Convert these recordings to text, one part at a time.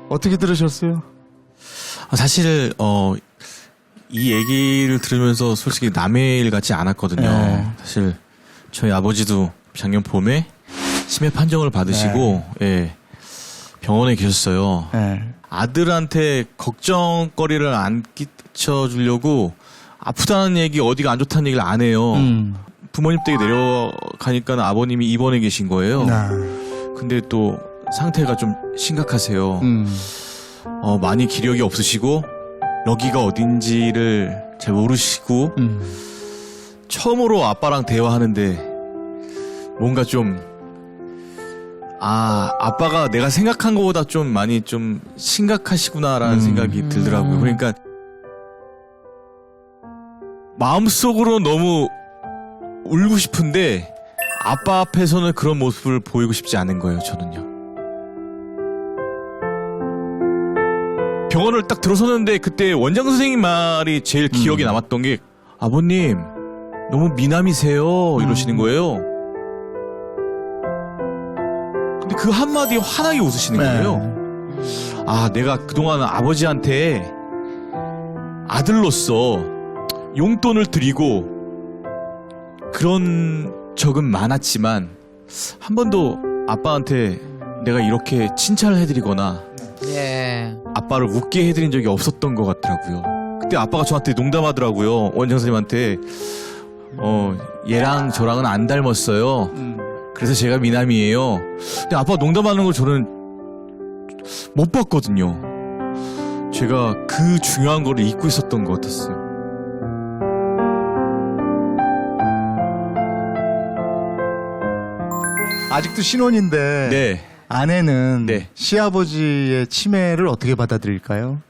어떻게 들으셨어요? 사실 이 얘기를 들으면서 솔직히 남의 일 같지 않았거든요. 네. 사실 저희 아버지도 작년 봄에 치매 판정을 받으시고 예, 병원에 계셨어요. 네. 아들한테 걱정거리를 안 끼쳐주려고 아프다는 얘기, 어디가 안 좋다는 얘기를 안 해요. 부모님 댁에 내려가니까 아버님이 입원해 계신 거예요. 근데 또 상태가 좀 심각하세요. 많이 기력이 없으시고 여기가 어딘지를 잘 모르시고 처음으로 아빠랑 대화하는데 뭔가 좀 아빠가 내가 생각한 것보다 좀 많이 좀 심각하시구나라는 생각이 들더라고요. 그러니까 마음속으로 너무 울고 싶은데 아빠 앞에서는 그런 모습을 보이고 싶지 않은 거예요, 저는요. 병원을 딱 들어섰는데 그때 원장 선생님 말이 제일 기억에 남았던 게 아버님 너무 미남이세요 이러시는 거예요. 근데 그 한마디에 환하게 웃으시는 거예요. 내가 그동안 아버지한테 아들로서 용돈을 드리고 그런 적은 많았지만 한 번도 아빠한테 내가 이렇게 칭찬을 해드리거나 아빠를 웃게 해드린 적이 없었던 것 같더라고요. 그때 아빠가 저한테 농담하더라고요. 원장 선생님한테 얘랑 저랑은 안 닮았어요. 그래서 제가 미남이에요. 근데 아빠가 농담하는 걸 저는 못 봤거든요. 제가 그 중요한 거를 잊고 있었던 것 같았어요. 아직도 신혼인데 네. 아내는 네. 시아버지의 치매를 어떻게 받아들일까요?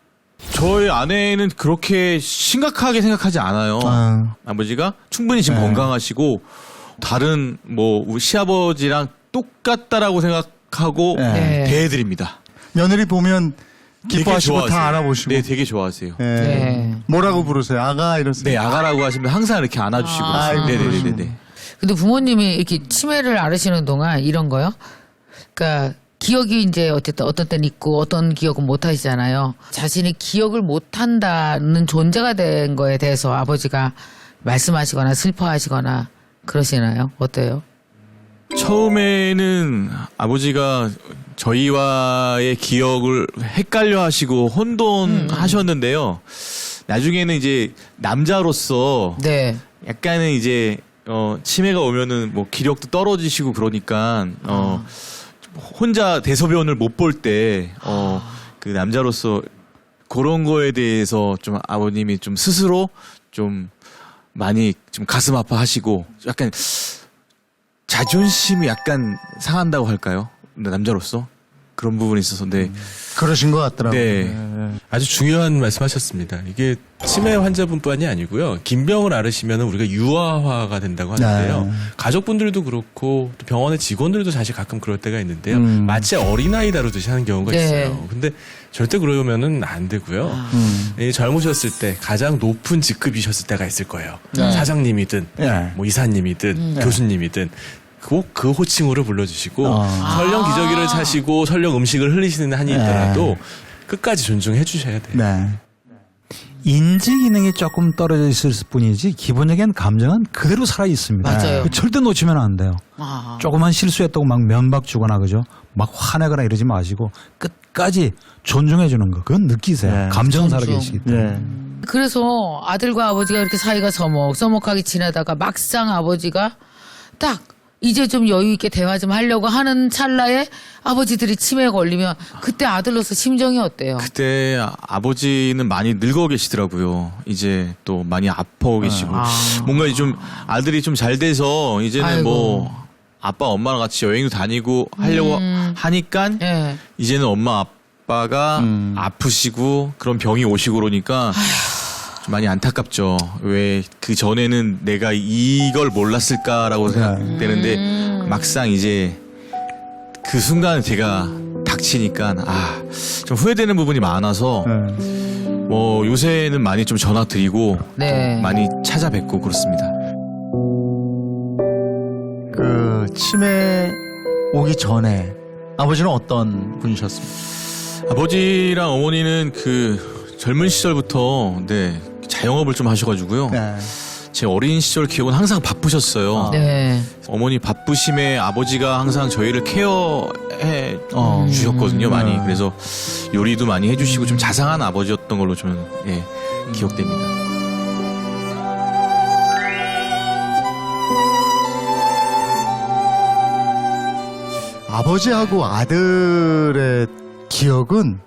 저희 아내는 그렇게 심각하게 생각하지 않아요. 아버지가 충분히 지금 건강하시고 다른 우리 시아버지랑 똑같다라고 생각하고 대해드립니다. 며느리 보면 되게 기뻐하시고 다 좋아하세요. 알아보시고. 네, 되게 좋아하세요. 뭐라고 부르세요? 아가 이러세요? 네, 아가라고 하시면 항상 이렇게 안아주시고. 네네네네. 근데 부모님이 이렇게 치매를 앓으시는 동안 이런 거요? 그러니까 기억이 이제 어쨌든 어떤 때는 있고 어떤 기억은 못 하시잖아요. 자신이 기억을 못 한다는 존재가 된 거에 대해서 아버지가 말씀하시거나 슬퍼하시거나 그러시나요? 어때요? 처음에는 아버지가 저희와의 기억을 헷갈려 하시고 혼돈하셨는데요. 나중에는 이제 남자로서 약간은 이제 치매가 오면은 기력도 떨어지시고 그러니까 혼자 대소변을 못 볼 때 그 남자로서 그런 거에 대해서 좀 아버님이 좀 스스로 좀 많이 좀 가슴 아파하시고 약간 자존심이 약간 상한다고 할까요? 남자로서 그런 부분이 있어서 그러신 것 같더라고요. 네. 아주 중요한 말씀하셨습니다. 이게 치매 환자분뿐이 아니고요. 긴병을 앓으시면 우리가 유아화가 된다고 하는데요. 가족분들도 그렇고 또 병원의 직원들도 사실 가끔 그럴 때가 있는데요. 마치 어린아이 다루듯이 하는 경우가 있어요. 근데 절대 그러면은 안 되고요. 젊으셨을 때 가장 높은 직급이셨을 때가 있을 거예요. 사장님이든 이사님이든 교수님이든 꼭 그 호칭으로 불러주시고 설령 기저귀를 차시고 설령 음식을 흘리시는 한이 있더라도 끝까지 존중해 주셔야 돼요. 인지 기능이 조금 떨어져 있을 뿐이지 기본적인 감정은 그대로 살아 있습니다. 맞아요. 절대 놓치면 안 돼요. 조그만 실수했다고 막 면박 주거나 그죠? 막 화내거나 이러지 마시고 끝까지 존중해 주는 거. 그건 느끼세요. 감정은 살아 계시기 때문에. 그래서 아들과 아버지가 이렇게 사이가 서먹서먹하게 지내다가 막상 아버지가 딱 이제 좀 여유 있게 대화 좀 하려고 하는 찰나에 아버지들이 치매에 걸리면 그때 아들로서 심정이 어때요? 그때 아버지는 많이 늙어 계시더라고요. 이제 또 많이 아파 계시고 뭔가 좀 아들이 좀 잘 돼서 이제는 아빠 엄마랑 같이 여행도 다니고 하려고 하니까 이제는 엄마 아빠가 아프시고 그런 병이 오시고 그러니까 좀 많이 안타깝죠. 왜 그 전에는 내가 이걸 몰랐을까라고 생각되는데 막상 이제 그 순간 제가 닥치니까 좀 후회되는 부분이 많아서 요새는 많이 좀 전화 드리고 좀 많이 찾아뵙고 그렇습니다. 그 치매 오기 전에 아버지는 어떤 분이셨습니까? 아버지랑 어머니는 그 젊은 시절부터 네 자영업을 좀 하셔가지고요. 네. 제 어린 시절 기억은 항상 바쁘셨어요. 네. 어머니 바쁘심에 아버지가 항상 저희를 케어해 주셨거든요, 많이. 그래서 요리도 많이 해주시고 좀 자상한 아버지였던 걸로 좀 예, 기억됩니다. 아버지하고 아들의 기억은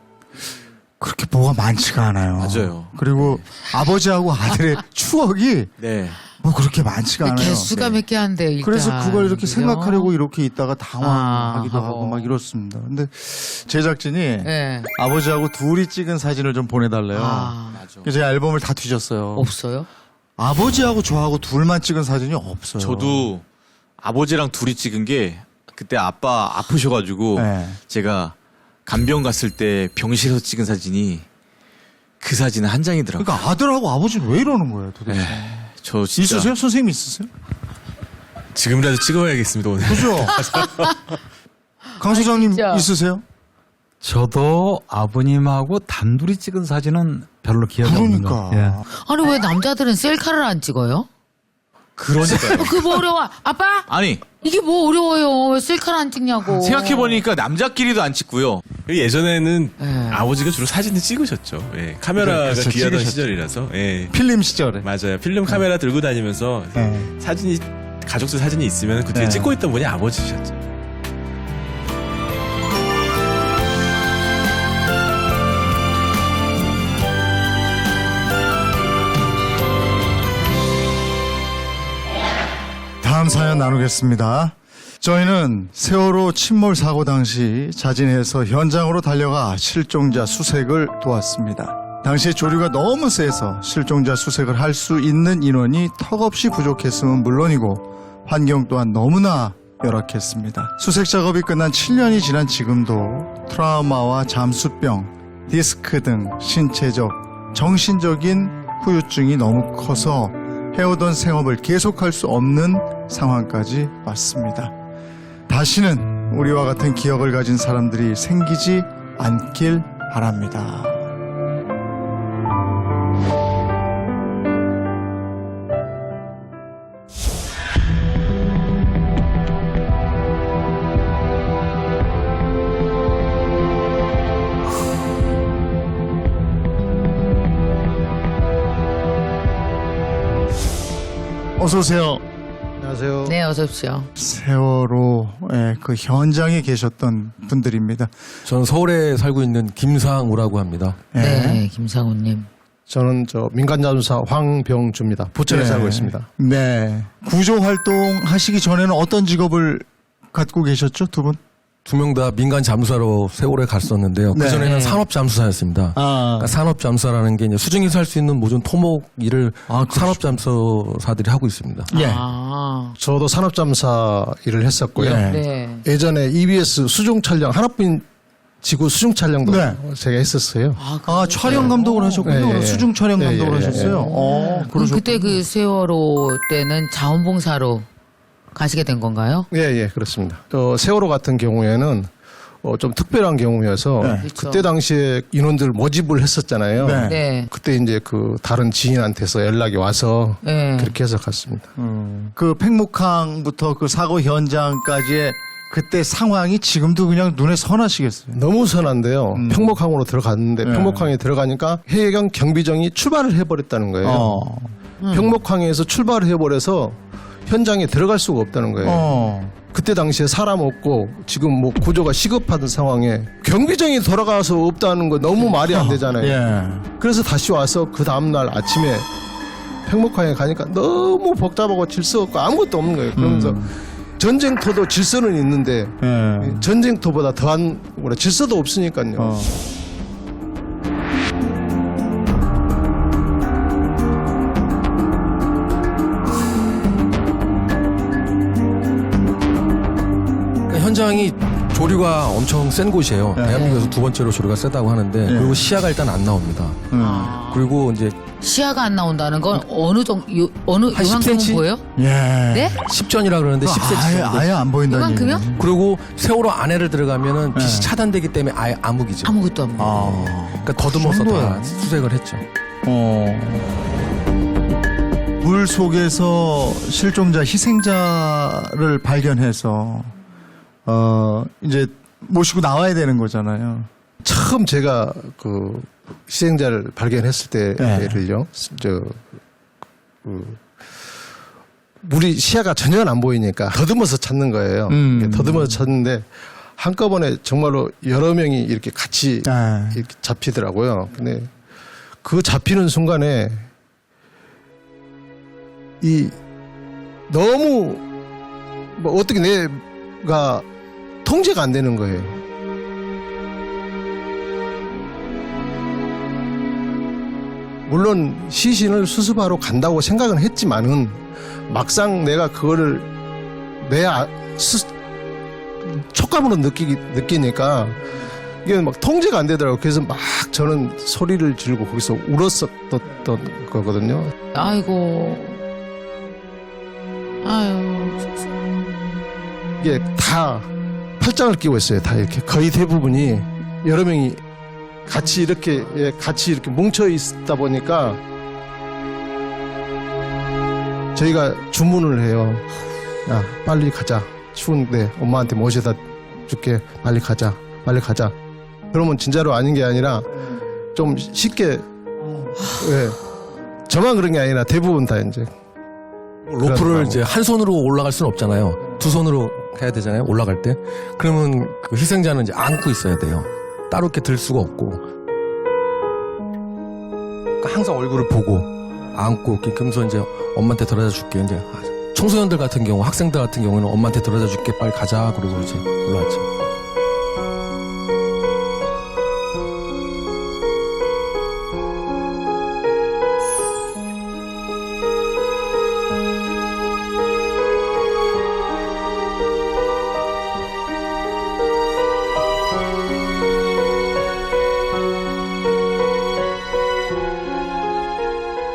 그렇게 뭐가 많지가 않아요. 맞아요. 그리고 아버지하고 아들의 추억이 네. 뭐 그렇게 많지가 않아요. 개수가 몇 개 안 돼요. 일단. 그래서 그걸 이렇게 그죠? 생각하려고 이렇게 있다가 당황하기도 하고. 하고 막 이렇습니다. 근데 제작진이 네. 아버지하고 둘이 찍은 사진을 좀 보내달래요. 맞아. 그래서 제가 앨범을 다 뒤졌어요. 없어요? 아버지하고 저하고 둘만 찍은 사진이 없어요. 저도 아버지랑 둘이 찍은 게 그때 아빠 아프셔가지고 네. 제가 간병 갔을 때 병실에서 찍은 사진이 그 사진은 한 장이더라고요. 그러니까 아들하고 아버지는 왜 이러는 거예요, 도대체? 저 진짜 있으세요? 선생님 있으세요? 지금이라도 찍어야겠습니다 오늘. 그죠? 강 소장님 진짜. 있으세요? 저도 아버님하고 단둘이 찍은 사진은 별로 기억이 없는 것 그러니까. 같아요. 아니 왜 남자들은 셀카를 안 찍어요? 그러니까요. 그게 뭐 어려워? 아빠? 아니 이게 뭐 어려워요? 왜 셀카를 안 찍냐고. 생각해보니까 남자끼리도 안 찍고요. 예전에는 네. 아버지가 주로 사진을 찍으셨죠. 예, 카메라가 그렇죠, 귀하던 찍으셨죠. 시절이라서. 예. 필름 시절에. 맞아요. 필름 카메라 들고 다니면서 네. 사진이 가족들 사진이 있으면 그 뒤에 네. 찍고 있던 분이 아버지셨죠. 다음 사연 나누겠습니다. 저희는 세월호 침몰 사고 당시 자진해서 현장으로 달려가 실종자 수색을 도왔습니다. 당시 조류가 너무 세서 실종자 수색을 할 수 있는 인원이 턱없이 부족했음은 물론이고 환경 또한 너무나 열악했습니다. 수색 작업이 끝난 7년이 지난 지금도 트라우마와 잠수병, 디스크 등 신체적, 정신적인 후유증이 너무 커서 해오던 생업을 계속할 수 없는 상황까지 왔습니다. 다시는 우리와 같은 기억을 가진 사람들이 생기지 않길 바랍니다. 어서 오세요. 안녕하세요. 네, 어서 오십시오. 세월호의 그 현장에 계셨던 분들입니다. 저는 서울에 살고 있는 김상우라고 합니다. 네, 김상우님. 저는 민간잠수사 황병주입니다. 부천에 살고 있습니다. 네. 구조 활동 하시기 전에는 어떤 직업을 갖고 계셨죠, 두 분? 두 명 다 민간 잠수사로 세월에 갔었는데요. 네. 그전에는 산업 잠수사였습니다. 아, 그러니까 산업 잠수사라는 게 이제 수중에서 할 수 있는 모든 토목 일을 산업 잠수사들이 하고 있습니다. 예. 아, 저도 산업잠수사 일을 했었고요. 네. 네. 예전에 EBS 수중 촬영, 하나뿐인 지구 수중 촬영도 네. 제가 했었어요. 아, 촬영 감독을 하셨군요. 예, 예. 수중 촬영 예, 감독을 예, 예. 하셨어요. 그럼 그때 그 세월호 때는 자원봉사로 가시게 된 건가요? 예, 그렇습니다. 세월호 같은 경우에는 좀 특별한 경우여서 네. 그렇죠. 그때 당시에 인원들 모집을 했었잖아요. 네. 네. 그때 이제 그 다른 지인한테서 연락이 와서 네. 그렇게 해서 갔습니다. 그 팽목항부터 그 사고 현장까지의 그때 상황이 지금도 그냥 눈에 선하시겠어요. 너무 선한데요. 평목항으로 들어갔는데 네. 평목항에 들어가니까 해경 경비정이 출발을 해버렸다는 거예요. 평목항에서 출발을 해버려서 현장에 들어갈 수가 없다는 거예요. 그때 당시에 사람 없고 지금 뭐 구조가 시급한 상황에 경비정이 돌아가서 없다는 거 너무 말이 안 되잖아요. 예. 그래서 다시 와서 그 다음날 아침에 평목항에 가니까 너무 복잡하고 질서 없고 아무것도 없는 거예요. 그러면서 전쟁터도 질서는 있는데 예. 전쟁터보다 더한 질서도 없으니까요. 그러니까 현장이 조류가 엄청 센 곳이에요. 네. 대한민국에서 두 번째로 조류가 세다고 하는데 네. 그리고 시야가 일단 안 나옵니다. 그리고 이제 시야가 안 나온다는 건 어느 정도 어느 한 요만큼은 10cm? 보여요? 예. 네? 10전이라 그러는데 10cm 정도. 아예 안 보인다는 이만큼이요? 얘기네. 그리고 세월호 안에를 들어가면 빛이 네. 차단되기 때문에 아예 암흑이죠. 아무것도 안 보여. 그러니까 더듬어서 다 수색을 했죠. 물 속에서 실종자, 희생자를 발견해서 이제 모시고 나와야 되는 거잖아요. 처음 제가 그 희생자를 발견했을 때를요, 물이 시야가 전혀 안 보이니까 더듬어서 찾는 거예요. 더듬어서 찾는데 한꺼번에 정말로 여러 명이 이렇게 같이 이렇게 잡히더라고요. 근데 그 잡히는 순간에 이 너무 뭐 어떻게 내가 통제가 안 되는 거예요. 물론 시신을 수습하러 간다고 생각은 했지만은 막상 내가 그거를 내 촉감으로 느끼니까 이게 막 통제가 안 되더라고요. 그래서 막 저는 소리를 지르고 거기서 울었었던 거거든요. 아이고. 아유. 이게 다 팔짱을 끼고 있어요. 다 이렇게 거의 대부분이 여러 명이 같이 이렇게 뭉쳐 있다 보니까 저희가 주문을 해요. 야, 빨리 가자. 추운데 엄마한테 모셔다 줄게. 빨리 가자. 빨리 가자. 그러면 진짜로 아닌 게 아니라 좀 쉽게 저만 그런 게 아니라 대부분 다 이제 로프를 그러더라고. 이제 한 손으로 올라갈 수는 없잖아요. 두 손으로 해야 되잖아요. 올라갈 때. 그러면 그 희생자는 이제 안고 있어야 돼요. 따로 이렇게 들 수가 없고. 그러니까 항상 얼굴을 보고 안고 이렇게 그러면서 이제 엄마한테 데려다 줄게. 이제 청소년들 같은 경우, 학생들 같은 경우는 엄마한테 데려다 줄게. 빨리 가자. 그러고 이제 올라왔죠.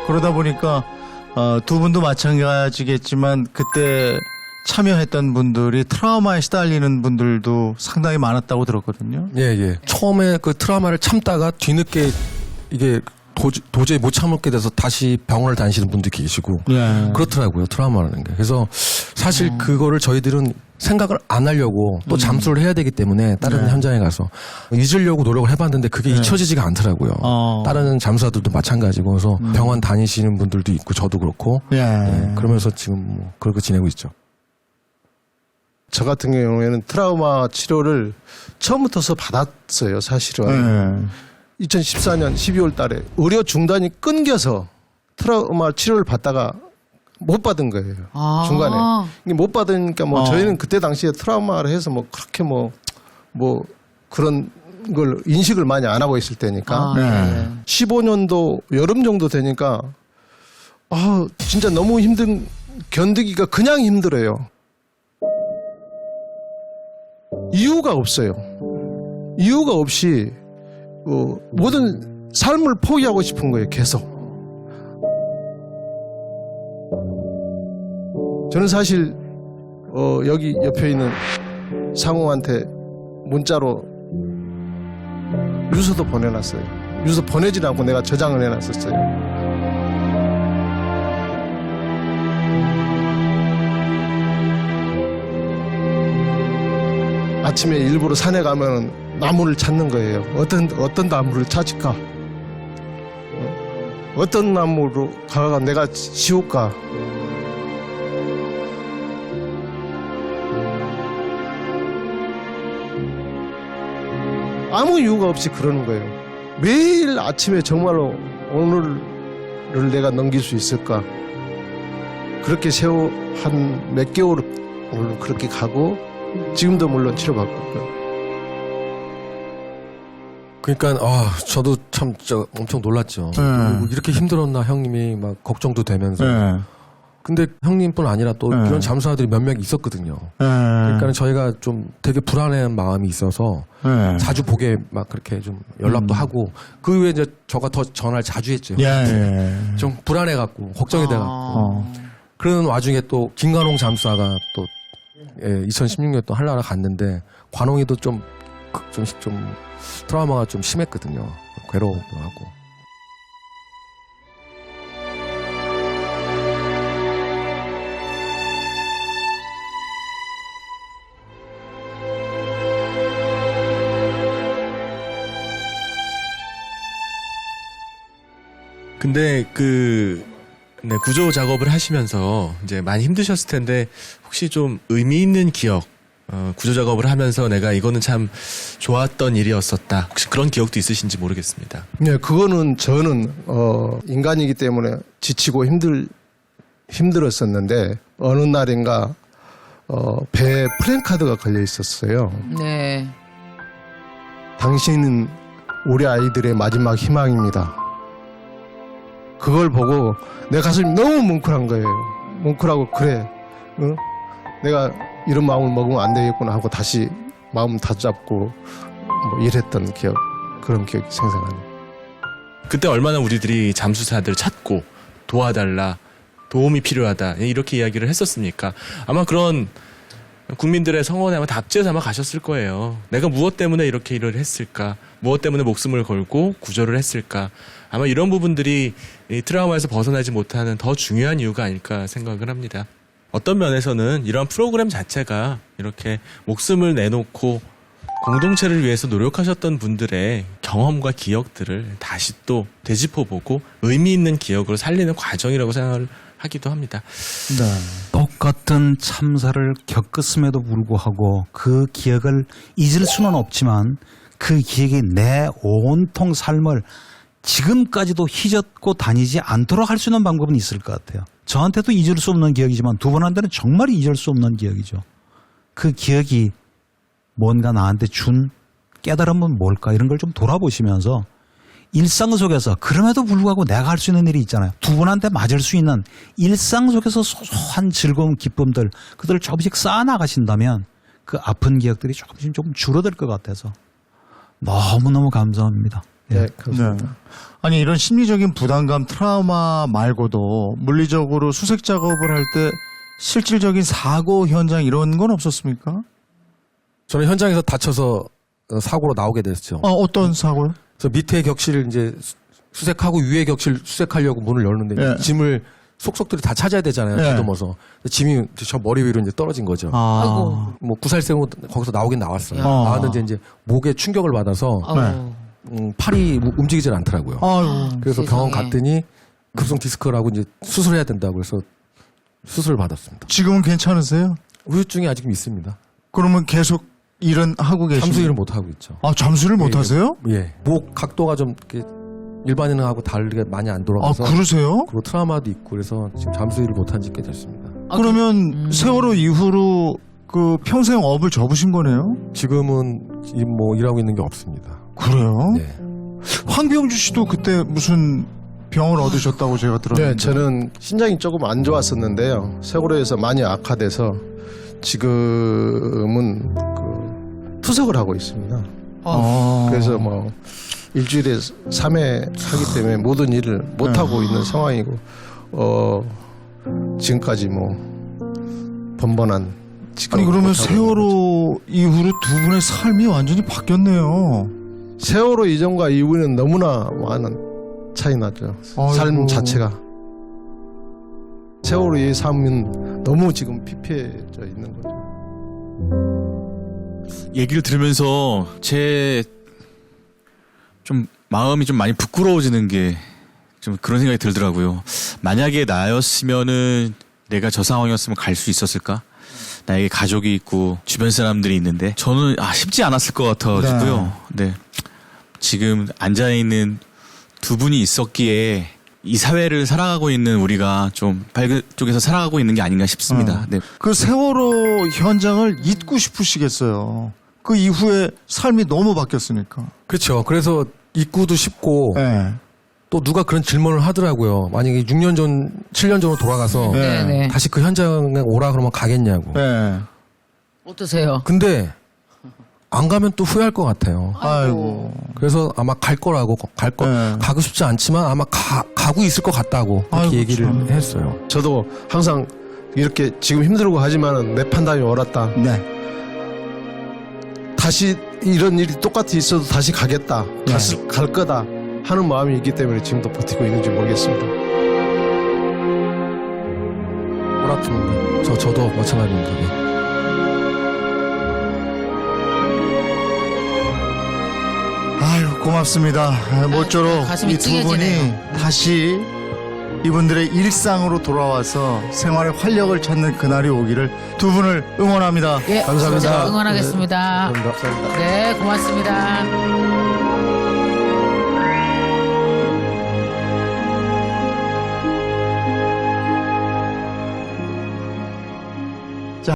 그러다 보니까 두 분도 마찬가지겠지만 그때 참여했던 분들이 트라우마에 시달리는 분들도 상당히 많았다고 들었거든요. 예, 예. 처음에 그 트라우마를 참다가 뒤늦게 이게 도저히 못 참게 돼서 다시 병원을 다니시는 분도 계시고 예. 그렇더라고요. 트라우마라는 게. 그래서 사실 그거를 저희들은 생각을 안 하려고 또 잠수를 해야 되기 때문에 다른 현장에 가서 잊으려고 노력을 해봤는데 그게 잊혀지지가 않더라고요. 다른 잠수사들도 마찬가지고 그래서 병원 다니시는 분들도 있고 저도 그렇고 예, 그러면서 지금 뭐 그렇게 지내고 있죠. 저 같은 경우에는 트라우마 치료를 처음부터 받았어요. 사실은 2014년 12월 달에 의료 중단이 끊겨서 트라우마 치료를 받다가 못 받은 거예요. 중간에. 이게 못 받으니까 뭐 저희는 그때 당시에 트라우마를 해서 뭐 그렇게 뭐 그런 걸 인식을 많이 안 하고 있을 때니까. 15년도 여름 정도 되니까 진짜 너무 견디기가 그냥 힘들어요. 이유가 없어요. 이유가 없이 모든 삶을 포기하고 싶은 거예요. 계속. 저는 사실 여기 옆에 있는 상우한테 문자로 유서도 보내놨어요. 유서 보내진 않고 내가 저장을 해놨었어요. 아침에 일부러 산에 가면 나무를 찾는 거예요. 어떤 나무를 찾을까? 어떤 나무로 가가 내가 지울까? 아무 이유가 없이 그러는 거예요. 매일 아침에 정말로 오늘을 내가 넘길 수 있을까? 그렇게 세월 한 몇 개월 물론 그렇게 가고 지금도 물론 치료받고 있고요. 그러니까 저도 참 엄청 놀랐죠. 그리고 이렇게 힘들었나 형님이 막 걱정도 되면서 근데 형님뿐 아니라 또 네. 이런 잠수사들이 몇 명 있었거든요. 예. 그러니까 저희가 좀 되게 불안한 마음이 있어서 예. 자주 보게 막 그렇게 좀 연락도 하고 그 후에 이제 저가 더 전화를 자주 했죠. 예. 예. 좀 불안해갖고 걱정이 돼갖고 어. 그러는 와중에 또 김관홍 잠수사가 또 2016년에 또 한라를 갔는데 관홍이도 좀 트라우마가 좀 심했거든요. 괴로워도 하고. 근데 네, 구조 작업을 하시면서 이제 많이 힘드셨을 텐데 혹시 좀 의미 있는 기억, 구조 작업을 하면서 내가 이거는 참 좋았던 일이었었다. 혹시 그런 기억도 있으신지 모르겠습니다. 네, 그거는 저는 인간이기 때문에 지치고 힘들었었는데 어느 날인가 배에 플랜카드가 걸려 있었어요. 네. 당신은 우리 아이들의 마지막 희망입니다. 그걸 보고 내 가슴이 너무 뭉클한 거예요. 뭉클하고 그래, 응? 내가 이런 마음을 먹으면 안 되겠구나 하고 다시 마음 다잡고 뭐 이랬던 그런 기억이 생생하네요. 그때 얼마나 우리들이 잠수사들 찾고 도와달라, 도움이 필요하다 이렇게 이야기를 했었습니까? 아마 그런 국민들의 성원에 아마 답지에 삼아 가셨을 거예요. 내가 무엇 때문에 이렇게 일을 했을까? 무엇 때문에 목숨을 걸고 구조를 했을까? 아마 이런 부분들이 이 트라우마에서 벗어나지 못하는 더 중요한 이유가 아닐까 생각을 합니다. 어떤 면에서는 이러한 프로그램 자체가 이렇게 목숨을 내놓고 공동체를 위해서 노력하셨던 분들의 경험과 기억들을 다시 또 되짚어보고 의미 있는 기억으로 살리는 과정이라고 생각을 하기도 합니다. 네. 똑같은 참사를 겪었음에도 불구하고 그 기억을 잊을 수는 없지만 그 기억이 내 온통 삶을 지금까지도 휘젓고 다니지 않도록 할 수 있는 방법은 있을 것 같아요. 저한테도 잊을 수 없는 기억이지만 두 분한테는 정말 잊을 수 없는 기억이죠. 그 기억이 뭔가 나한테 준 깨달음은 뭘까 이런 걸 좀 돌아보시면서 일상 속에서 그럼에도 불구하고 내가 할 수 있는 일이 있잖아요. 두 분한테 맞을 수 있는 일상 속에서 소소한 즐거운 기쁨들 그들을 조금씩 쌓아나가신다면 그 아픈 기억들이 조금씩 좀 줄어들 것 같아서 너무너무 감사합니다. 네, 감사합니다. 네. 아니 이런 심리적인 부담감, 트라우마 말고도 물리적으로 수색 작업을 할 때 실질적인 사고 현장 이런 건 없었습니까? 저는 현장에서 다쳐서 사고로 나오게 됐죠. 어떤 사고요? 그래서 밑에 격실 이제 수색하고 위에 격실 수색하려고 문을 열는데 예. 짐을 속속들이 다 찾아야 되잖아요. 예. 다듬어서 짐이 저 머리 위로 이제 떨어진 거죠. 아이고. 뭐 구살생으로 거기서 나오긴 나왔어요. 야. 나왔는데 이제 목에 충격을 받아서 아이고. 팔이 움직이질 않더라고요. 아유. 그래서 세상에. 병원 갔더니 급성 디스크라고 이제 수술해야 된다고 해서 수술을 받았습니다. 지금은 괜찮으세요? 후유증이 아직 있습니다. 그러면 계속 일은 하고 계시나요? 잠수 일을 못 하고 있죠. 잠수를 못 예, 하세요? 예. 목 각도가 좀 이렇게 일반인하고 다르게 많이 안 돌아가서 그러세요? 그리고 트라우마도 있고 그래서 지금 잠수 일을 못 한 지 꽤 됐습니다. 그러면 세월호 이후로 그 평생 업을 접으신 거네요? 지금은 뭐 일하고 있는 게 없습니다. 그래요? 네. 황병주 씨도 그때 무슨 병을 얻으셨다고 제가 들었는데. 네, 저는 신장이 조금 안 좋았었는데요. 세월호에서 많이 악화돼서 지금은 투석을 하고 있습니다. 그래서 뭐 일주일에 3회 하기 때문에 모든 일을 못 하고 있는 상황이고 지금까지 뭐 번번한 직업을 아니 그러면 못하고 있는 거죠. 세월호 이후로 두 분의 삶이 완전히 바뀌었네요. 세월호 이전과 이후는 너무나 많은 차이 나죠. 아이고. 삶 자체가. 세월호의 삶은 너무 지금 피폐해져 있는 거죠. 얘기를 들으면서 제 좀 마음이 좀 많이 부끄러워지는 게 좀 그런 생각이 들더라고요. 만약에 나였으면은 내가 저 상황이었으면 갈 수 있었을까? 나에게 가족이 있고 주변 사람들이 있는데 저는 쉽지 않았을 것 같아가지고요. 네. 지금 앉아 있는 두 분이 있었기에 이 사회를 살아가고 있는 우리가 좀 밝은 쪽에서 살아가고 있는 게 아닌가 싶습니다. 네. 그 세월호 현장을 잊고 싶으시겠어요. 그 이후에 삶이 너무 바뀌었으니까. 그렇죠. 그래서 입구도 쉽고 네. 또 누가 그런 질문을 하더라고요. 만약에 6년 전, 7년 전으로 돌아가서 네네. 다시 그 현장에 오라 그러면 가겠냐고. 네. 어떠세요? 근데 안 가면 또 후회할 것 같아요. 아이고. 그래서 아마 갈 거라고 네. 가고 싶지 않지만 아마 가고 있을 것 같다고 그렇게 아이고, 얘기를 참. 했어요. 저도 항상 이렇게 지금 힘들고 하지만은 내 판단이 옳았다. 네. 다시 이런 일이 똑같이 있어도 다시 가겠다. 갈 거다. 하는 마음이 있기 때문에 지금도 버티고 있는지 모르겠습니다. 오락합니다. 저도 마찬가지입니다. 네. 아유, 고맙습니다. 모쪼록 가슴이 이 두 분이 찡해지네요. 다시 이분들의 일상으로 돌아와서 생활의 활력을 찾는 그날이 오기를 두 분을 응원합니다. 예, 감사합니다. 응원하겠습니다. 감사합니다. 네, 고맙습니다.